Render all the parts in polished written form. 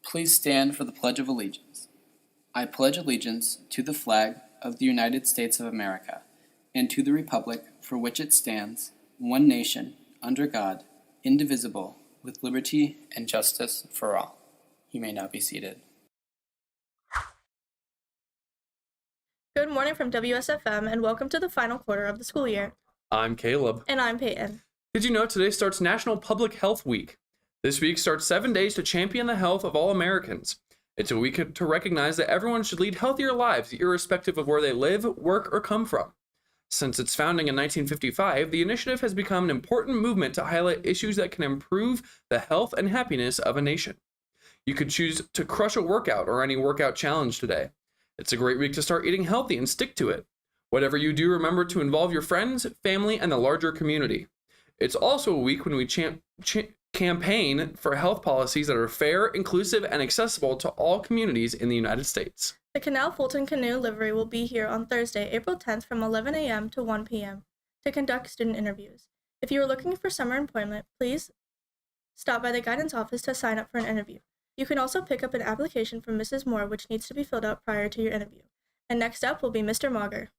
Please stand for the Pledge of Allegiance. I pledge allegiance to the flag of the United States of America and to the republic for which it stands, one nation, under God, indivisible, with liberty and justice for all. You may now be seated. Good morning from WSFM and welcome to the final quarter of the school year. I'm Caleb. And I'm Peyton. Did you know today starts National Public Health Week? This week starts 7 days to champion the health of all Americans. It's a week to recognize that everyone should lead healthier lives, irrespective of where they live, work, or come from. Since its founding in 1955, the initiative has become an important movement to highlight issues that can improve the health and happiness of a nation. You could choose to crush a workout or any workout challenge today. It's a great week to start eating healthy and stick to it. Whatever you do, remember to involve your friends, family, and the larger community. It's also a week when we campaign for health policies that are fair, inclusive, and accessible to all communities in the United States. The Canal Fulton Canoe Livery will be here on Thursday, April 10th from 11 a.m. to 1 p.m. to conduct student interviews. If you are looking for summer employment, please stop by the guidance office to sign up for an interview. You can also pick up an application from Mrs. Moore, which needs to be filled out prior to your interview. And next up will be Mr. Mauger.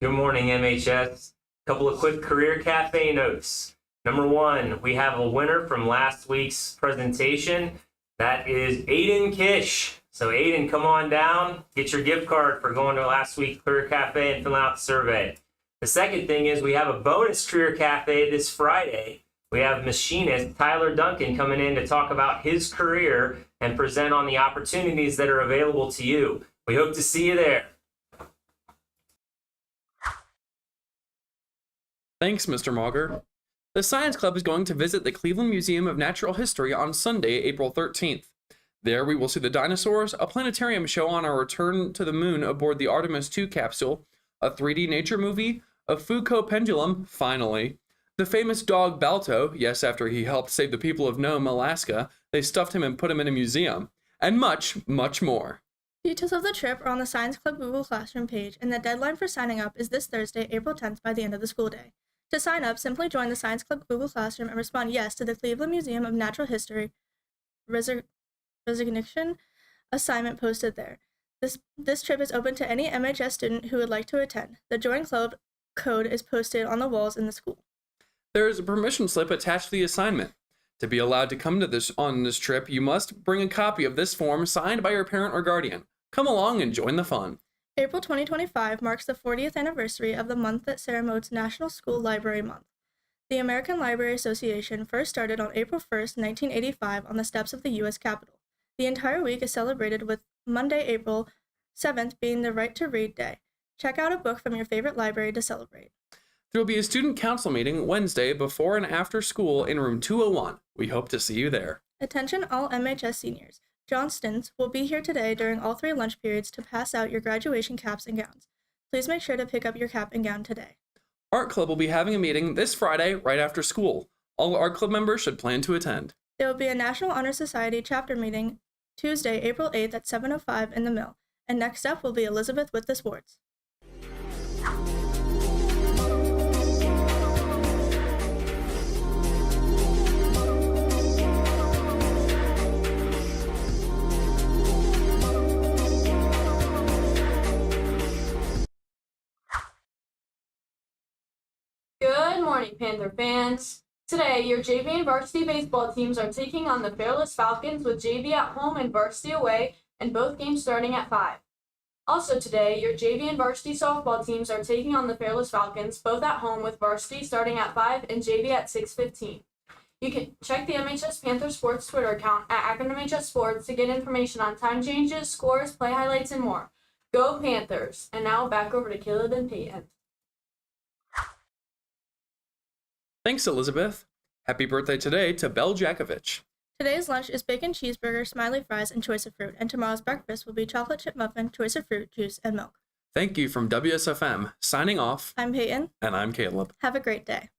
Good morning, MHS. Couple of quick career cafe notes. Number one, we have a winner from last week's presentation. That is Aiden Kish. So Aiden, come on down, get your gift card for going to last week's career cafe and filling out the survey. The second thing is we have a bonus career cafe this Friday. We have machinist Tyler Duncan coming in to talk about his career and present on the opportunities that are available to you. We hope to see you there. Thanks, Mr. Mauger. The Science Club is going to visit the Cleveland Museum of Natural History on Sunday, April 13th. There we will see the dinosaurs, a planetarium show on our return to the moon aboard the Artemis II capsule, a 3D nature movie, a Foucault pendulum, finally, the famous dog Balto, yes, after he helped save the people of Nome, Alaska, they stuffed him and put him in a museum, and much, much more. Details of the trip are on the Science Club Google Classroom page, and the deadline for signing up is this Thursday, April 10th by the end of the school day. To sign up, simply join the Science Club Google Classroom and respond yes to the Cleveland Museum of Natural History resignation assignment posted there. This trip is open to any MHS student who would like to attend. The Join Club code is posted on the walls in the school. There is a permission slip attached to the assignment. To be allowed to come to on this trip, you must bring a copy of this form signed by your parent or guardian. Come along and join the fun. April 2025 marks the 40th anniversary of the month that Sarah Moat's National School Library Month. The American Library Association first started on April 1st, 1985 on the steps of the U.S. Capitol. The entire week is celebrated with Monday, April 7th being the Right to Read Day. Check out a book from your favorite library to celebrate. There will be a student council meeting Wednesday before and after school in room 201. We hope to see you there. Attention all MHS seniors. Johnstons will be here today during all 3 lunch periods to pass out your graduation caps and gowns. Please make sure to pick up your cap and gown today. Art Club will be having a meeting this Friday right after school. All Art Club members should plan to attend. There will be a National Honor Society chapter meeting Tuesday, April 8th at 7:05 in the Mill. And next up will be Elizabeth with the sports. Good morning, Panther fans. Today, your JV and varsity baseball teams are taking on the Fearless Falcons with JV at home and varsity away, and both games starting at 5. Also today, your JV and varsity softball teams are taking on the Fearless Falcons, both at home with varsity starting at 5 and JV at 6:15. You can check the MHS Panther Sports Twitter account at @MHS Sports to get information on time changes, scores, play highlights, and more. Go Panthers! And now back over to Caleb and Peyton. Thanks, Elizabeth. Happy birthday today to Belle Jakovich. Today's lunch is bacon cheeseburger, smiley fries, and choice of fruit, and tomorrow's breakfast will be chocolate chip muffin, choice of fruit, juice, and milk. Thank you from WSFM. Signing off. I'm Peyton. And I'm Caleb. Have a great day.